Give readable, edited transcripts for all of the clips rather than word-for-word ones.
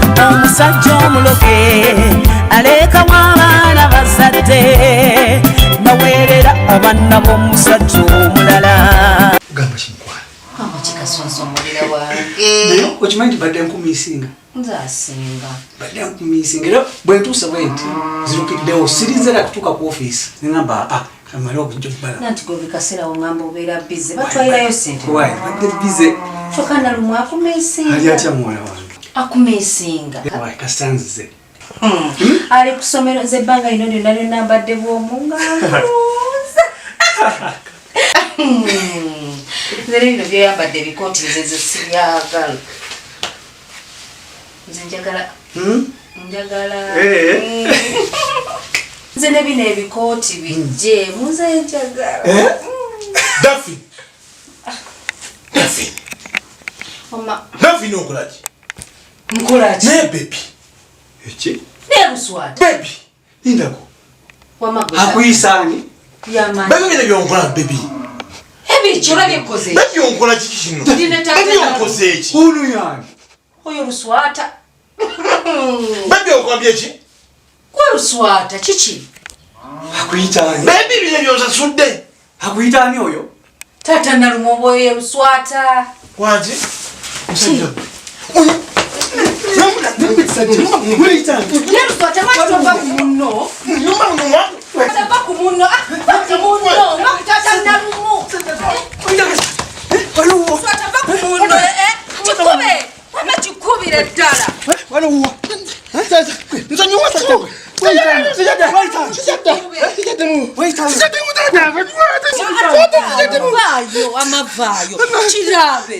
omusajja omuloge aleka mwana bazadde nawerera abaana b'omusajja omulala gamba kinkwala kama kikasonso mulira wange okimanyi nti badde nkumiisinga nzasinga badde nkumiisinga era bwe ntuusa bwe nti zirukiddewo sirinzera kutuuka ku ofiisi neŋamba kamala obujjo bbala nanti gwe bikaseera wongamba obeera bize batwalirayo sente wayi badde bize kyokka nalumu akumiisinga ali atya muwala wange akumiisinga wayi kasitanzize ali ku ssomero nze ebbanga lino lyonna lyonna mbadde bw'omunga mbuuza nze nebino byoyambadde ebikooti nze sibyagala nze njagala nze ne bino ebikooti bijje muze njagala Dafi nokolaki nkolaki ne baby eki ne Luswati baby indako akuyisaani yamani baby bino byonkola baby ebiki olabyekoze baby onkola kiki kino baby onkoze eki ono yange oyo Luswata baby okwambye eki kwe Luswata kiki akuyitaani baby bino byonsasudde akuyitaani oyo tata nalumu oyo Luswata wanti musajja Luswata matova ku munno tava ku munno tata nalumu Luswata va ku munno kikube wama kikubire ddala vaayo amavaayo kirabe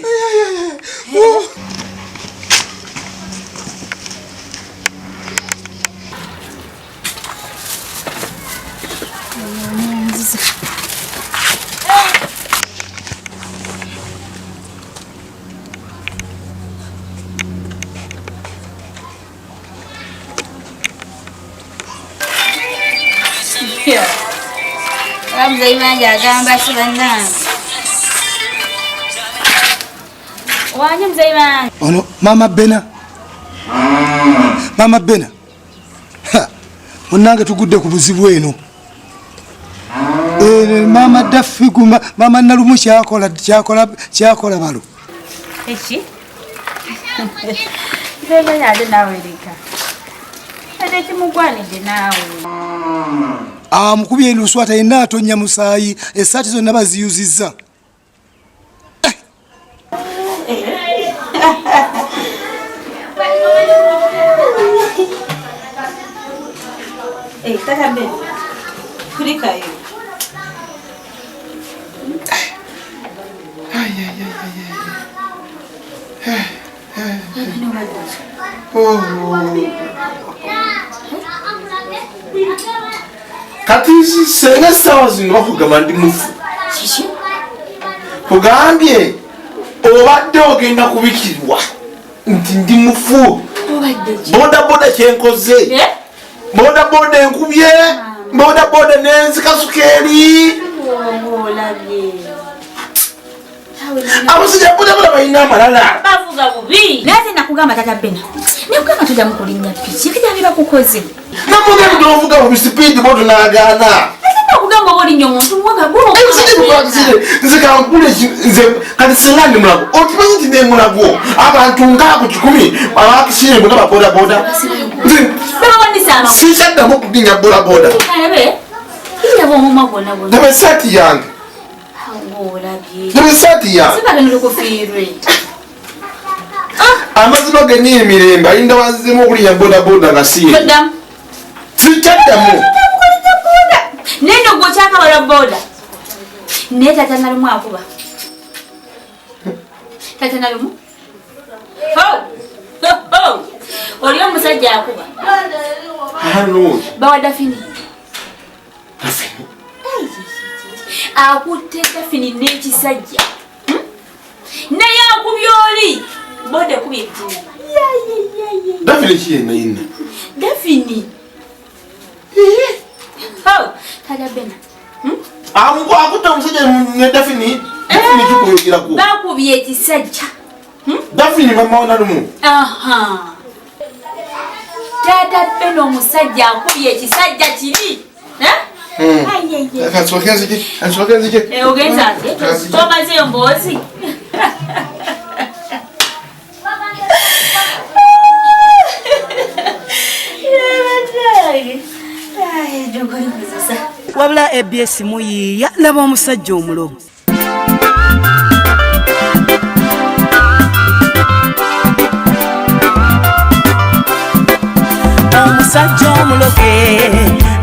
Mzee agamba kibanange wanyi mzee wange ono mama Bena munange tugudde ku buzibu eno mama Dafi mama Nalumu kyakola balo eki mzee ate nawe leka ate kimugwanidde nawe mukubye Luswata yenna atonya musaayi esaati zonna baziyuzizza tata Ben kulikayo kati senga sawa zino bakugamba ndi mufu kugambye obadde ogenda kubikirwa nti ndi mufu bodaboda kyenkoze bodaboda enkubye bodaboda nenzikasuka eri abasajja bodaboda balina amalala bavuga bubi nate nakugamba tata Bena nekugamba tujja mukulinnya piki ekijambi bakukoze namuge bidovuga mu speed bodo nagana nakugamba olinnya omuntu mwaga gwo nzikankule nze kati singa ndi mulago okimanyi nti ne mulago abantu nga ku 10 abakisire nga babodaboda sikyaddamu okudinya bodaboda nebe saati yange amazima genyini mirembe ayinda wazizemu okulinya bodaboda nga sikyaddamu neno gwokyakabala boda naye tata Nalumu akuba tata Nalumu oli omusajja akuba bawa Dafini akutte Dafini n'ekisajja naye akubye oli boda ekubye ekimu Dafini kiyena yinna Dafini tata Bena akutta omusajja ne Dafini kikuyogeraku bakubye ekisajja Dafini mama wa Nalumu taata Beno omusajja akubye ekisajja kiri ogenza ati tomazeyo mboozi wabula ABS muyiiya laba omusajja omulogo omusajja omuloge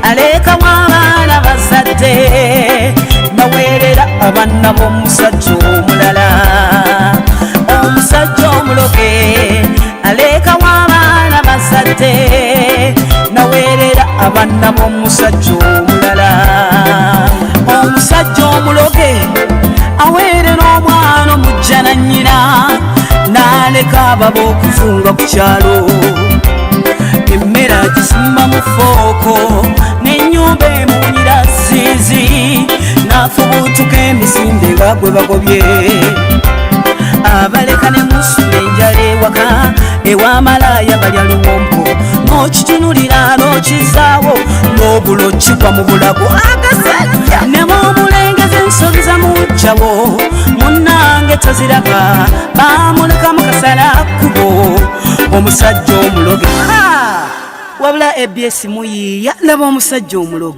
alekamu abaana bazadde naweerera abaana b'omusajja omulala omusajja omuloge alekamu abaana bazadde naweerera abaana b'omusajja omulala omusajja omuloge aweerera omwana omujja na nnyina n'aleka ababa okuzunga ku kyalo emmere agisimba mu fooko n'ennyumba emuwunyira ziizi n'afubuutuka emisinde nga gwe bagobye abaleka ne musula enjala ewaka ewamalaaya balya luwompo n'okitunulira n'okizaawo n'obulo kigwa mu bulago agasajja ne bw'omulengeza ensobi za mujjawo munnange toziraga baamulekamu kasala kkubo omusajja omuloge wabula ABS muyiiya laba omusajja omulogo